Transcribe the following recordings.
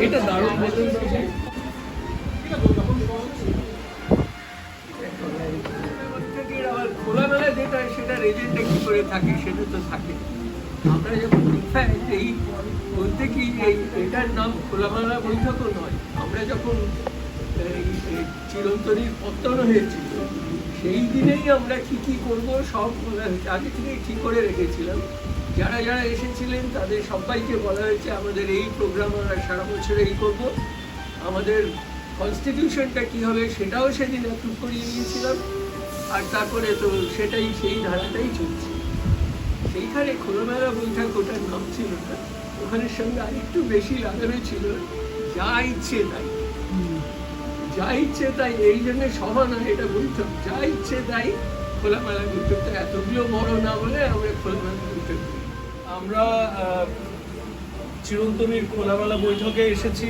এটা দারুণ খোলামেলা যেটা সেটা রেজেন্টে কি করে থাকে সেটা তো থাকে। আমরা যখন এই বলতে কি এটার নাম খোলামেলা বৈঠকও নয়। আমরা যখন চিরন্তনীর পত্তন হয়েছিল সেই দিনেই আমরা কি করব সব আগে থেকেই ঠিক করে রেখেছিলাম। যারা যারা এসেছিলেন তাদের সবাইকে বলা হয়েছে আমাদের এই প্রোগ্রাম আমরা সারা বছর এই করব। আমাদের কনস্টিটিউশনটা কী হবে সেটাও সেদিন অ্যাপ্রুভ করিয়ে নিয়েছিলাম। আর তারপরে তো সেটাই সেই ধারাটাই চলছে। সেইখানে খোলামেলা বৈঠক ওটার নাম ছিল না, ওখানের সঙ্গে আরেকটু বেশি লাগানো ছিল যা ইচ্ছে তাই। যা ইচ্ছে তাই, এই জন্য সভা না, এটা বৈঠক। যা ইচ্ছে তাই খোলামেলা বৈঠকটা এতগুলো বড় না বলে আমরা খোলামেলা বৈঠক। আমরা চিরন্তনীর খোলামেলা বৈঠকে এসেছি।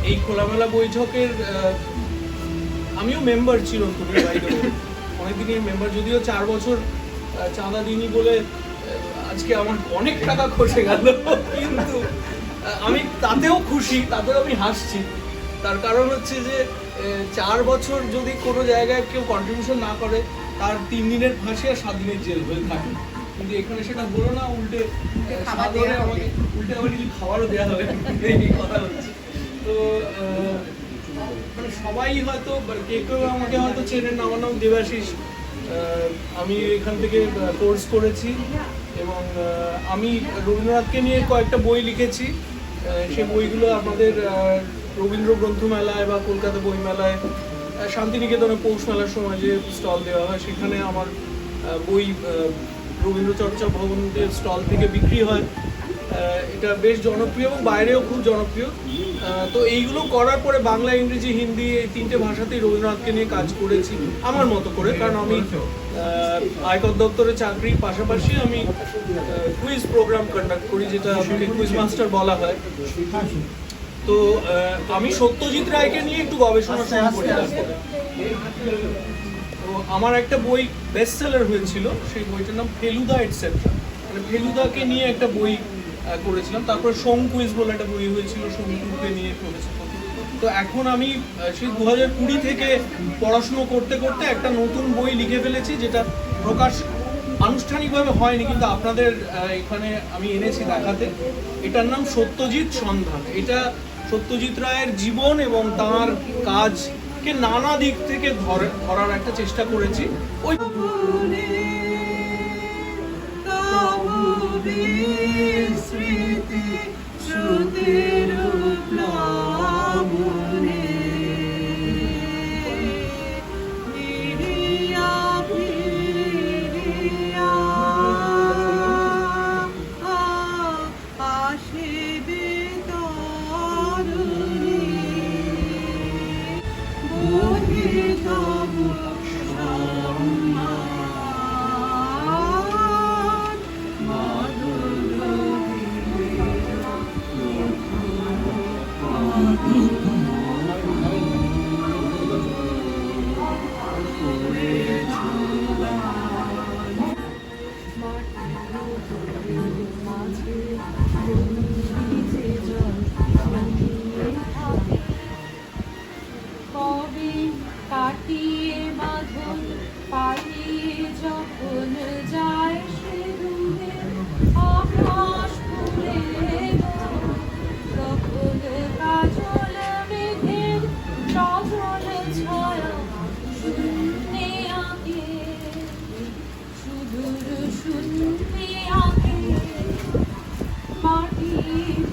এই খোলামেলা বৈঠকের আমিও মেম্বার চিরন্তনীর, বাইরে অনেকদিনের মেম্বার, যদিও 4 বছর চাঁদা দিইনি বলে আজকে আমার অনেক টাকা খসে গেল, কিন্তু আমি তাতেও খুশি, তাতেও আমি হাসছি। তার কারণ হচ্ছে যে 4 বছর যদি কোনো জায়গায় কেউ কন্ট্রিবিউশন না করে তার 3 দিনের ফাঁসি আর 7 দিনের জেল হয়ে থাকে, কিন্তু এখানে সেটা হলো না। উল্টে আমাকে আবার কিছু খাবারও দেওয়া হবে, এই কথা হচ্ছে। তো মানে সবাই হয়তো কেউ আমাকে হয়তো চেনেন, আমার নাম দেবাশিস। আমি এখান থেকে কোর্স করেছি এবং আমি রবীন্দ্রনাথকে নিয়ে কয়েকটা বই লিখেছি। সেই বইগুলো আমাদের রবীন্দ্র গ্রন্থমেলায় বা কলকাতা বইমেলায়, শান্তিনিকেতনে পৌষ মেলার সময় যে স্টল দেওয়া হয় সেখানে আমার বই রবীন্দ্র চর্চা ভবনের স্টল থেকে বিক্রি হয়। এটা বেশ জনপ্রিয় এবং বাইরেও খুব জনপ্রিয়। তো এইগুলো করার পরে বাংলা, ইংরেজি, হিন্দি এই 3টে ভাষাতেই রবীন্দ্রনাথকে নিয়ে কাজ করেছি আমার মতো করে। কারণ আমি আয়কর দপ্তরে চাকরির পাশাপাশি আমি কুইজ প্রোগ্রাম কন্ডাক্ট করি, যেটা আমাকে কুইজ মাস্টার বলা হয়। তো আমি সত্যজিৎ রায়কে নিয়ে একটু গবেষণা শুরু করি। তো আমার একটা বই বেস্ট সেলার হয়েছিল, সেই বইটার নাম ফেলুদা এটসেট্রা, মানে ফেলুদাকে নিয়ে একটা বই করেছিলাম। তারপরে কুইজ বলে একটা বই হয়েছিল, শঙ্কুকে নিয়ে করেছিলাম। তো এখন আমি সেই 2020 থেকে পড়াশুনো করতে করতে একটা নতুন বই লিখে ফেলেছি, যেটা প্রকাশ আনুষ্ঠানিকভাবে হয়নি, কিন্তু আপনাদের এখানে আমি এনেছি দেখাতে। এটার নাম সত্যজিৎ সন্ধান। এটা সত্যজিৎ রায়ের জীবন এবং তার কাজকে নানা দিক থেকে ধরার একটা চেষ্টা করেছি। ওই স্মৃতি শ্রুতির প্লাবনে ফিরিয়া ফিরিয়া আসিবে তরুণী বোধিত কবি কাটিয়ে বাঁধন পালিয়ে যখন যায় সে দূরে আকাশ ফুলে তখন কাজল মেঘের সজল ছায়া শূন্যে আঁকে সুদূর শূন্যে আঁকে মাটি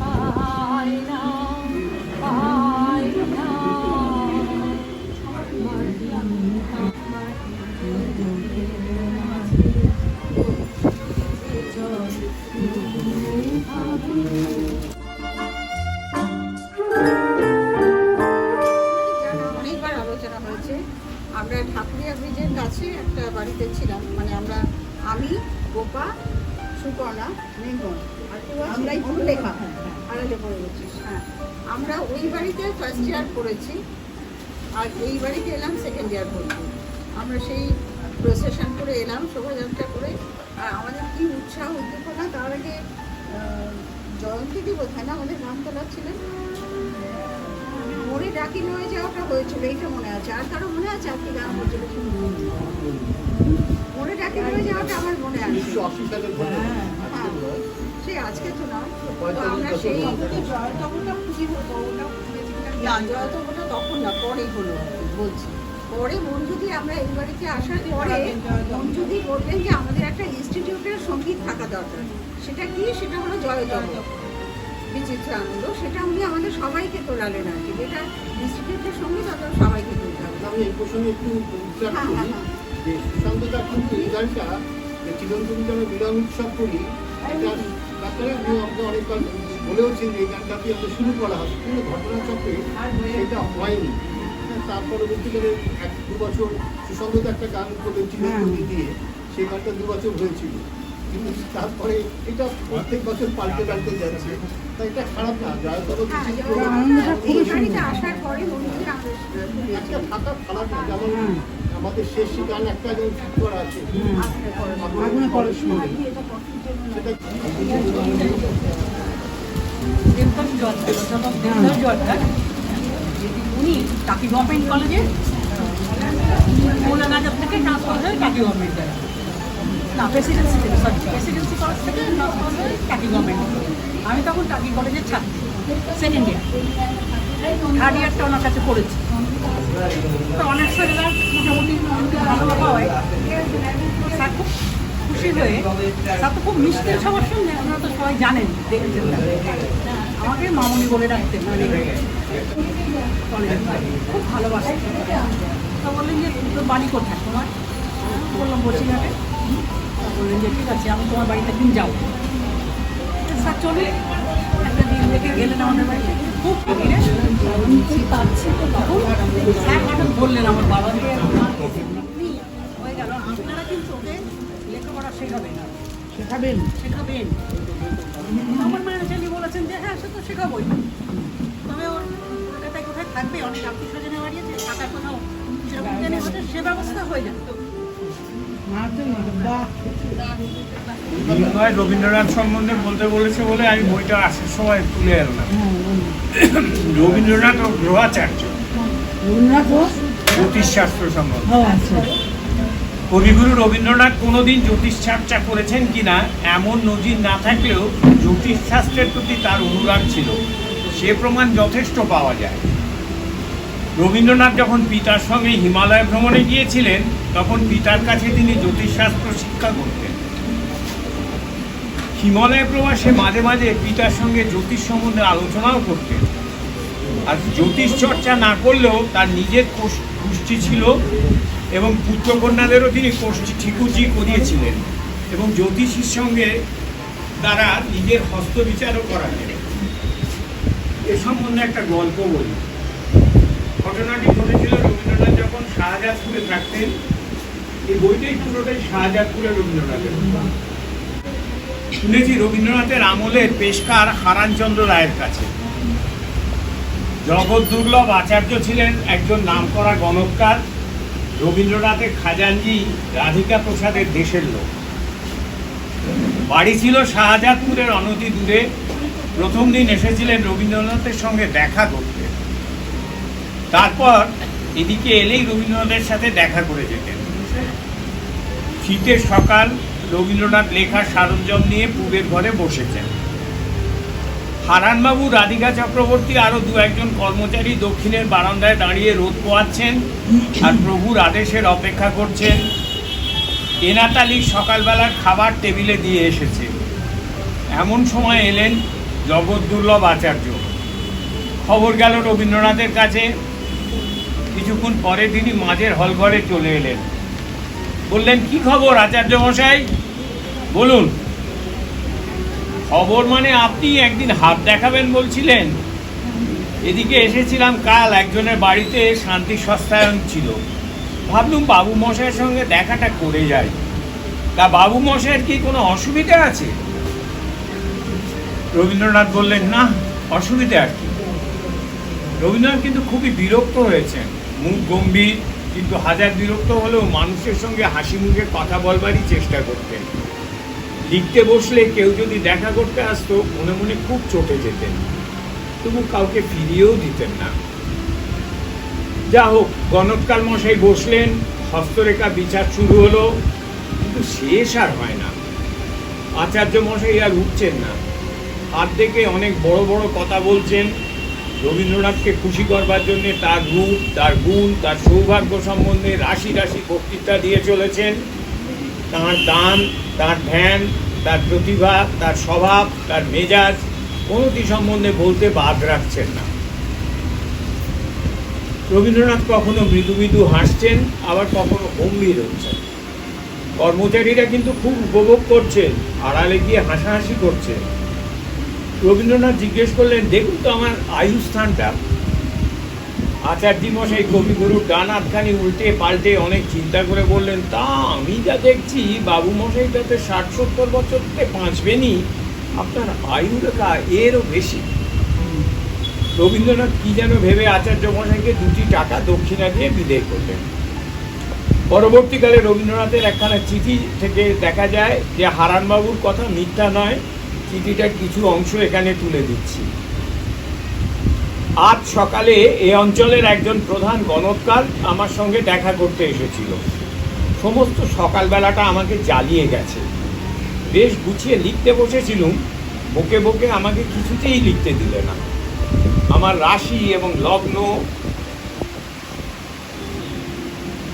পায় না পায় না অনেকবার আলোচনা হয়েছে। আমরা ঠাকুরিয়া ব্রিজের কাছে একটা বাড়িতে ছিলাম, মানে আমি, গোপা, সুপর্ণা, মেঘন আর আমরাই লেখা। আড়ালে পড়ে গেছিস। হ্যাঁ, আমরা ওই বাড়িতে ফার্স্ট ইয়ার পড়েছি, আর এই বাড়িতে এলাম সেকেন্ড ইয়ার পড়তে। আমরা সেই প্রসেশন করে এলাম, শোভাযাত্রা করে। আর আমাদের কি উৎসাহ উদ্দীপনা! তার আগে জয়ন্তীদি বোধহয় না আমাদের নামতলা ছিলেন, মরে ডাকি নিয়ে যাওয়াটা হয়েছিল, এইটা মনে আছে। আর কারো মনে আছে? আর কি গান হয়েছিল? মরে ডাকি নিয়ে যাওয়াটা আমার মনে আছে। হ্যাঁ, সেই আজকে তো নয়। তো আমরা সেই জয়তবটা খুঁজি হতো, ওটাও না, জয়তবটা তখন না, পরেই হলো বলছি। পরে মঞ্জুদি, আমরা এই বাড়িতে আসার পরে মঞ্জুদি বললেন যে আমাদের একটা ইনস্টিটিউটের সঙ্গীত থাকা দরকার। সেটা কি? সেটা হলো জয়তব, বিচিত্র আনন্দ। সেটা উনি আমাদের সবাইকে তোলালেন আর কি, যেটা ইনস্টিটিউটের সঙ্গীত আপনার সবাইকে তুলতে হবে। আমি এই প্রসঙ্গে একটু যে সুশান্তদা কিন্তু এই গানটা যে চিরন্তনী যেন মিলন উৎসব করি, এটা ডাক্তারের আমাকে অনেকবার বলেওছেন যে এই গানটাকে আমাদের শুরু করা হবে, কিন্তু ঘটনাচক্রে সেটা হয়নি। তার পরবর্তীকালে 1-2 বছর সুশান্তদা একটা গান করলেন চিরন্তনী দিয়ে, সেই গানটা 2 বছর হয়েছিল। কিন্তু তারপরে এটা প্রত্যেক বছর পাল্টে যাচ্ছে, তাই এটা খারাপ না। এই বাড়িতে আসার পরে মঞ্জুদি একটা থাকা খারাপ না, যেমন আমাদের শেষ গান একটা যেমন ঠিক করা আছে সেটা উনি টাকি গভর্নমেন্ট কলেজে কলকাতা থেকে ট্রান্সফার হয়ে টাকি গভর্নমেন্টে, না প্রেসিডেন্সি থেকে, সরি প্রেসিডেন্সি কলেজ থেকে ট্রান্সফার হয়ে টাকি গভর্নমেন্ট। আমি তখন টাকি কলেজের ছাত্রী, সেকেন্ড ইয়ার, থার্ড ইয়ারটা ওনার কাছে পড়েছি। তো অনেক ছেলেরা মোটামুটি ভালো পাওয়ায় স্যার খুব খুশি হয়ে, স্যার তো খুব মিষ্টি সবার সঙ্গে, আপনারা তো সবাই জানেন, দেখেছেন, আমাকে মামনি বলে রাখতেন কলেজের, খুব ভালোবাসেন। তো বললেন যে তোর বাড়ি কোথায় তোমার? বললাম বসিরহাটে। বললেন যে ঠিক আছে, আমি তোমার বাড়িতে একদিন যাবো। স্যার চলে একটা দিন দেখে গেলেন আমাদের বাড়িতে, খুব তখন স্যার হঠাৎ বললেন আমার বাবাকে, হয়ে গেল আপনারা কিন্তু ওকে লেখাপড়া শেখাবেন, শেখাবেন। আমার মায়ের ছেলে বলেছেন যে হ্যাঁ সে তো শেখাবই, তবে ওর কলকাতায় কোথায় থাকবে, অনেক আত্মীয় স্বজনে বাড়িয়েছে, থাকার কোথাও সেরকম জেনে হচ্ছে, সে ব্যবস্থা হয়ে যাবে। রবীন্দ্রনাথ সম্বন্ধে বলতে বলেছে বলে আমি বইটা আসার সময় তুলে এলাম। রবীন্দ্রনাথ ও গ্রহাচার্য জ্যোতিষশাস্ত্র সম্বন্ধে। কবিগুরু রবীন্দ্রনাথ কোনোদিন জ্যোতিষ চর্চা করেছেন কিনা এমন নজির না থাকলেও জ্যোতিষশাস্ত্রের প্রতি তার অনুরাগ ছিল, সে প্রমাণ যথেষ্ট পাওয়া যায়। রবীন্দ্রনাথ যখন পিতার সঙ্গে হিমালয় ভ্রমণে গিয়েছিলেন তখন পিতার কাছে তিনি জ্যোতিষশাস্ত্র শিক্ষা করতেন। হিমালয় প্রবাসে মাঝে মাঝে পিতার সঙ্গে জ্যোতিষ সম্বন্ধে আলোচনাও করতেন। আর জ্যোতিষ চর্চা না করলেও তার নিজের গোষ্ঠী ছিল এবং পুত্রকন্যাদেরও তিনি কোষ্ঠী ঠিকুজি করিয়েছিলেন এবং জ্যোতিষীর সঙ্গে তারা নিজের হস্তবিচারও করাতেন। এ সম্বন্ধে একটা গল্প বলি। ঘটনাটি ঘটেছিল রবীন্দ্রনাথ যখন শাহজাদপুরে থাকতেন। এই বইটাই পুরোটাই শাহজাদপুরে রবীন্দ্রনাথের। শুনেছি রবীন্দ্রনাথের আমলের পেশকার হারানচন্দ্র রায়ের কাছে। জগৎ দুর্লভ আচার্য ছিলেন একজন নামকরা গণককার। রবীন্দ্রনাথের খাজানজি রাধিকা প্রসাদের দেশের লোক। বাড়ি ছিল শাহজাদপুরের অনতি দূরে। প্রথম দিন এসেছিলেন রবীন্দ্রনাথের সঙ্গে দেখা করতে, তারপর এদিকে এলেই রবীন্দ্রনাথের সাথে দেখা করে যেতেন। শীতের সকাল, রবীন্দ্রনাথ লেখার সরঞ্জাম নিয়ে পূবের ঘরে বসেছেন। হারানবাবু, রাধিকা চক্রবর্তী আরও 2-1 কর্মচারী দক্ষিণের বারান্দায় দাঁড়িয়ে রোদ পোয়াচ্ছেন আর প্রভুর আদেশের অপেক্ষা করছেন। এনাতালি সকালবেলার খাবার টেবিলে দিয়ে এসেছে। এমন সময় এলেন জগৎ দুর্লভ আচার্য। খবর গেল রবীন্দ্রনাথের কাছে। কিছুক্ষণ পরে তিনি মাঝের হলঘরে চলে এলেন। বললেন, কি খবর আচার্য মশাই, বলুন। খবর মানে আপনি একদিন হাত দেখাবেন বলছিলেন। এদিকে এসেছিলাম কাল, একজনের বাড়িতে শান্তি সস্তায়ন ছিল। ভাবলুম বাবু মশাইয়ের সঙ্গে দেখাটা করে যাই। তা বাবু মশাইয়ের কি কোনো অসুবিধা আছে? রবীন্দ্রনাথ বললেন, না, অসুবিধে আর কি। রবীন্দ্রনাথ কিন্তু খুবই বিরক্ত হয়েছেন, মুখ গম্ভীর, কিন্তু হাজার বিরক্ত হলেও মানুষের সঙ্গে হাসি মুখে কথা বলবারই চেষ্টা করতেন। লিখতে বসলে কেউ যদি দেখা করতে আসতো মনে মনে খুব চটে যেতেন, তবু কাউকে ফিরিয়েও দিতেন না। যা হোক, গণৎকাল মশাই বসলেন, হস্তরেখা বিচার শুরু হলো, কিন্তু শেষ আর হয় না। আচার্য মশাই আর উঠছেন না, হাত দেখে অনেক বড় বড় কথা বলছেন। রবীন্দ্রনাথকে খুশি করবার জন্য তার রূপ, তার গুণ, তার সৌভাগ্য সম্বন্ধে রাশি রাশি বক্তৃতা দিয়ে চলেছেন। তাঁর দান, তার ধ্যান, তার প্রতিভা, তার স্বভাব, তার মেজাজ কোনোটি সম্বন্ধে বলতে বাদ রাখছেন না। রবীন্দ্রনাথ কখনো মৃদু মৃদু হাসছেন, আবার কখনো গম্ভীর হচ্ছেন। কর্মচারীরা কিন্তু খুব উপভোগ করছেন, আড়ালে গিয়ে হাসাহাসি করছে। রবীন্দ্রনাথ জিজ্ঞেস করলেন, দেখুন তো আমার আয়ুস্থানটা। আচার্য মশাই কবিগুরুর ডান হাতখানি উল্টে পাল্টে অনেক চিন্তা করে বললেন, তা আমি যা দেখছি বাবু মশাই তাতে 60-70 বছরতে বাঁচবেনই, আপনার আয়ু রেখা এরও বেশি। রবীন্দ্রনাথ কি যেন ভেবে আচার্য মশাইকে 2টি টাকা দক্ষিণা দিয়ে বিদায় করলেন। পরবর্তীকালে রবীন্দ্রনাথের একখানা চিঠি থেকে দেখা যায় যে হারানবাবুর কথা মিথ্যা নয়। চিঠিটার কিছু অংশ এখানে তুলে দিচ্ছি। আজ সকালে এই অঞ্চলের একজন প্রধান গণৎকার আমার সঙ্গে দেখা করতে এসেছিল। সমস্ত সকালবেলাটা আমাকে জ্বালিয়ে গেছে। বেশ গুছিয়ে লিখতে বসেছিলুম, বকে বকে আমাকে কিছুতেই লিখতে দিলে না। আমার রাশি এবং লগ্ন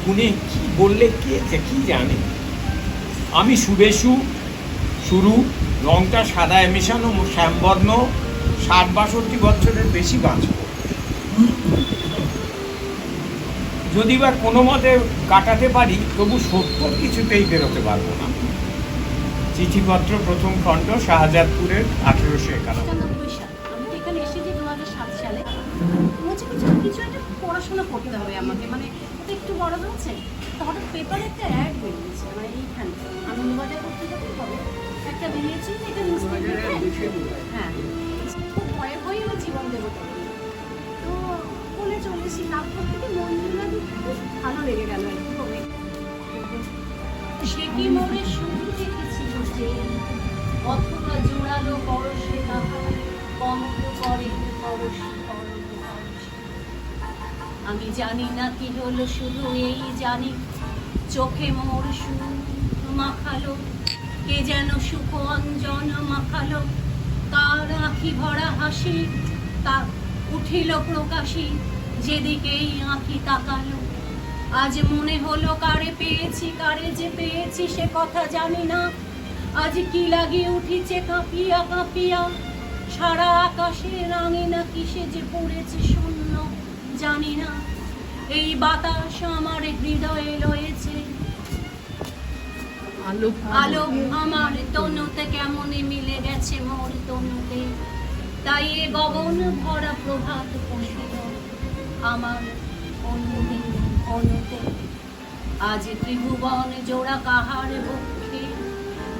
গুণে কি বললে কে কি জানে। আমি সুবেশু, শুরু, রংটা সাদায় মেশানো, শ্যামবর্ণ, 60-62 বছরের বেশি বাঁচব। যদি বা কোনো মতে কাটাতে পারি, তবু 70 কিছুতেই বেরোতে পারবো না। চিঠিপত্র, প্রথম খণ্ড, শাহজাদপুরের 1891। 91 সাল। আমি তো এখানে এসেছি 2007 সালে। বলছি কিছু একটা পড়াশোনা করতে হবে আমাকে, মানে ওটা একটু বড় হচ্ছে। তো হঠাৎ পেপারে একটা অ্যাড বেরিয়েছে, মানে এইখানে আনন্দবাজার করতে যাবে হবে একটা বেরিয়েছে, এটা হ্যাঁ, খুব ভয়ে ভয়ে আমার জীবন দেবতা। তো বলে চলেছি, তারপর থেকে মন্দিরা খুব ভালো লেগে গেল আর কি। হবে সে কি মোড়ে শুরু দেখেছিল যে অথবা জোড়ালো পরশে তাহার কমল করে পরশে পরশ। আমি জানি না কি হলো, শুধু এই জানি চোখে মোর সুর মাখালো, কে যেন সুখ অঞ্জন মাখালো, তার আঁখি ভরা হাসি, তা উঠিল প্রকাশী, যেদিকেই আঁখি তাকালো। আজ মনে হলো কারে পেয়েছি, কারে যে পেয়েছি সে কথা জানি না। আজ কি লাগিয়ে উঠিছে কাঁপিয়া কাঁপিয়া, সারা আকাশে রাঙিনা কিসে যে পড়েছে শূন্য জানি না। এই বাতাস আমার হৃদয়ে রয়েছে, আলো আমার তনুতে কেমনে মিলে গেছে মোর তনুতে। তাই এ গগন ভরা প্রভাত পশিল আমার অনুতে অনুতে। আজ ত্রিভুবন জোড়া কাহার বক্ষে,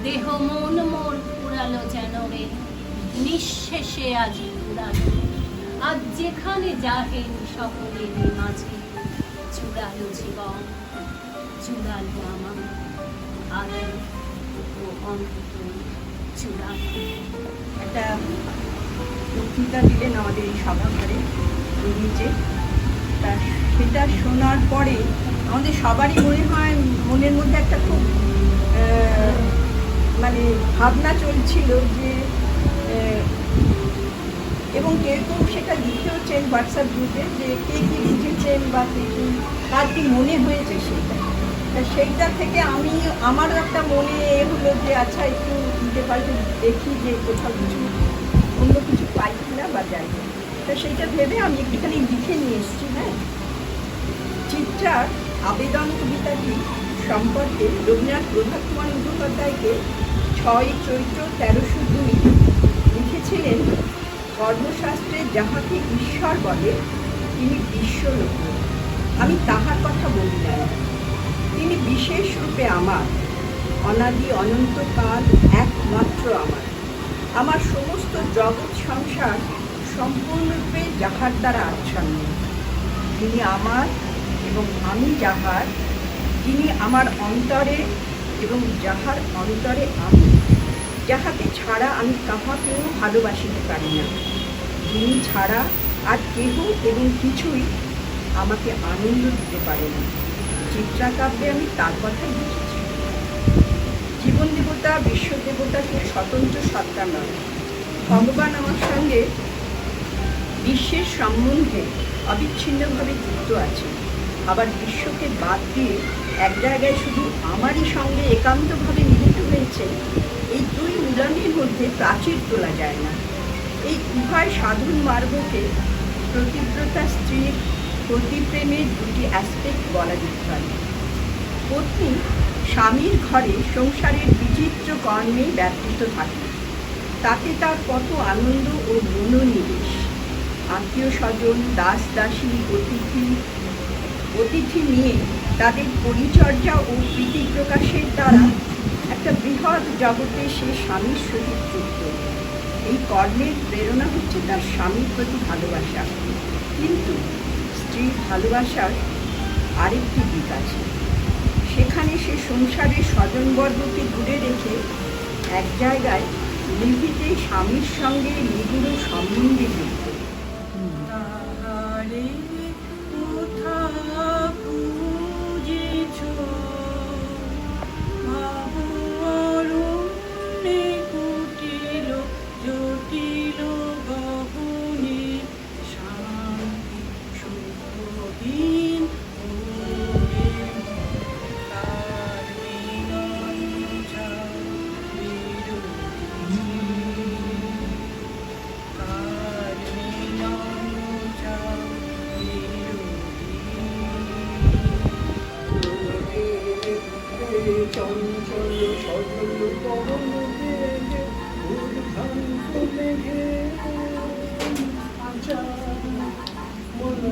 দেহ মন মোর পুরালো যেন রে, নিঃশেষে আজ পুরালো। আজ যেখানে যাহেন সকলের মাঝে, চূড়ালো জীবন, চূড়ালো আমার আলো ও অন্ত চূড়ালো। একটা বক্তৃতা দিলেন আমাদের এই সভাঘরে নিচে। তা সেটা শোনার পরে আমাদের সবারই মনে হয় মনের মধ্যে একটা খুব মানে ভাবনা চলছিল যে, এবং কেউ কেউ সেটা লিখেওছেন হোয়াটসঅ্যাপ গ্রুপে, যে কে কী লিখেছেন বা কে কী কার কী মনে হয়েছে সেটা। তা সেইটা থেকে আমারও একটা মনে হলো যে আচ্ছা একটু দিতে পাল্টে দেখি যে কোথাও কিছু অন্য কিছু পাই কিনা বা যাই। তা সেইটা ভেবে আমি একটুখানি লিখে নিয়ে এসেছি। হ্যাঁ, চিত্রার আবেদন কবিতাটি সম্পর্কে রবীন্দ্রনাথ প্রভাত কুমার মুখোপাধ্যায়কে 6 চৈত্র 1302 লিখেছিলেন, কর্মশাস্ত্রে যাহাকে ঈশ্বর বলে তিনি বিশ্বলোক। আমি তাহার কথা বলি না, তিনি বিশেষ রূপে আমার, অনাদি অনন্তকাল একমাত্র আমার। আমার সমস্ত জগৎ সংসার সম্পূর্ণরূপে যাহার দ্বারা আচ্ছন্ন। যিনি আমার এবং আমি যাহার, যিনি আমার অন্তরে এবং যাহার অন্তরে আমি, যাহাকে ছাড়া আমি কাহাকেও ভালোবাসিতে পারি না, যিনি ছাড়া আর কেহ এবং কিছুই আমাকে আনন্দ দিতে পারে না। চিত্রাকাব্যে আমি তার কথাই লিখেছি। জীবন দেবতা, বিশ্ব দেবতা কেউ স্বতন্ত্র সত্তা নয়। ভগবান আমার সঙ্গে বিশ্বের সম্বন্ধে অবিচ্ছিন্নভাবে যুক্ত আছে, আবার বিশ্বকে বাদ দিয়ে এক জায়গায় শুধু আমারই সঙ্গে একান্তভাবে মিলিত হয়েছে। এই দুই মিলনের মধ্যে প্রাচীর তোলা যায় না। এই উভয় সাধন মার্গকে প্রতিব্রতা স্ত্রীর প্রতিপ্রেমের দুটি অ্যাসপেক্ট বলা যেতে পারে। পত্নী স্বামীর ঘরে সংসারের বিচিত্র কর্মে ব্যাপৃত থাকে, তাতে তার কত আনন্দ ও মনোনিবেশ। আত্মীয় স্বজন, দাস দাসী, অতিথি নিয়ে তাদের পরিচর্যা ও প্রীতি প্রকাশের দ্বারা একটা বৃহৎ জগতে সে স্বামীর সহিত যুক্ত। এই কর্মের প্রেরণা হচ্ছে তার স্বামীর প্রতি ভালোবাসা। কিন্তু স্ত্রীর ভালোবাসার আরেকটি দিক আছে। সেখানে সে সংসারের স্বজনবর্গকে দূরে রেখে এক জায়গায় নিভৃতে স্বামীর সঙ্গে নিবিড় সম্বন্ধে যুক্ত। চঞ্চল সজল পবন বেগে উদ্ভ্রান্ত মেঘে মন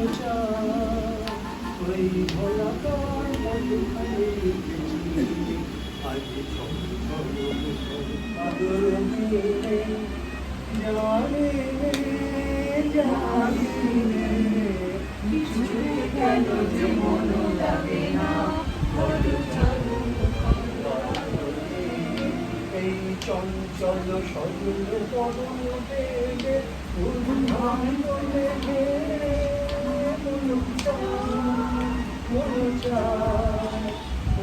ওই ভোলাকার মধুখানে আজ চঞ্চল আদর মেলে জানে জানি কিছু কেন যে মন লাগে না। এই চঞ্চল সজল পবন বেগে উদ্ভ্রান্ত মেঘে মন চায়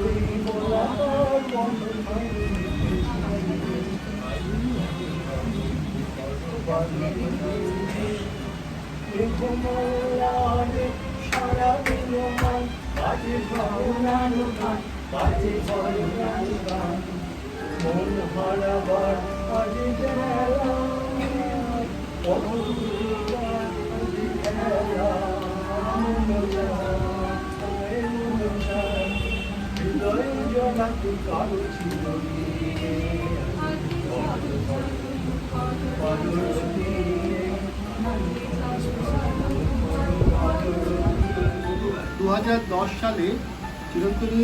ওই ভোলাকার মধুখানে সারা দিন মান বাজে ভাওনানো গান, বাজে ভাওনানো গান, মন হারাবার বাজে বেলা, হৃদয় জনাতে কারো ছিল 2010 সালে চিরন্তনী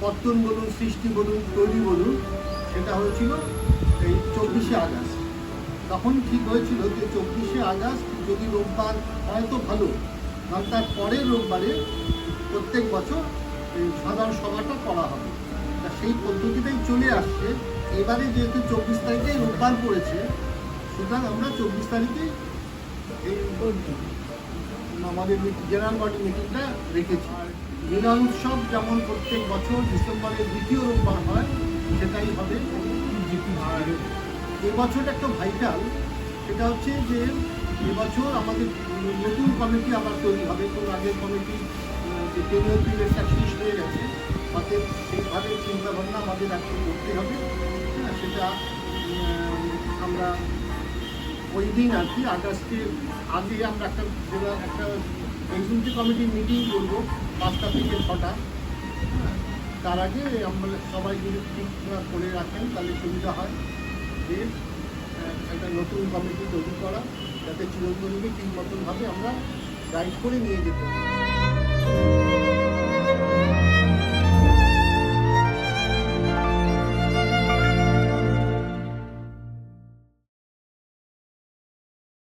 পত্তন বলুন, সৃষ্টি বলুন, তৈরি বলুন, সেটা হয়েছিল এই 24শে আগস্ট। তখন ঠিক হয়েছিল যে 24শে আগস্ট যদি রোববার হয় তো ভালো, কারণ তার পরের রোববারে প্রত্যেক বছর এই সাধারণ সভাটা করা হবে। তা সেই পদ্ধতিটাই চলে আসছে। এবারে যেহেতু 24 তারিখে রোববার পড়েছে, সুতরাং আমরা 24 তারিখে এই আমাদের জেনারেল বডি মিটিংটা রেখেছি। আর মিলন উৎসব যেমন প্রত্যেক বছর ডিসেম্বরের দ্বিতীয় রোববার হয়, সেটাই হবে। আর এবছর একটা ভাইটাল, সেটা হচ্ছে যে এবছর আমাদের নতুন কমিটি আবার তৈরি হবে। তো আগের কমিটি যে টেনিয়র পিরিয়ডটা শেষ হয়ে গেছে, অর্থাৎ সেইভাবে চিন্তাভাবনা আমাদের এখন করতে হবে। হ্যাঁ, সেটা আমরা ওই দিন আর কি আগস্টের আগে আমরা একটা এক্সিকিউটিভ কমিটির মিটিং করবো 5টা থেকে 6টা। তার আগে আমরা সবাই যদি ঠিক করে রাখেন তাহলে সুবিধা হয় যে একটা নতুন কমিটি তৈরি করা, যাতে চিরন্তনীকে ঠিক মতনভাবে আমরা গাইড করে নিয়ে যেতে পারি।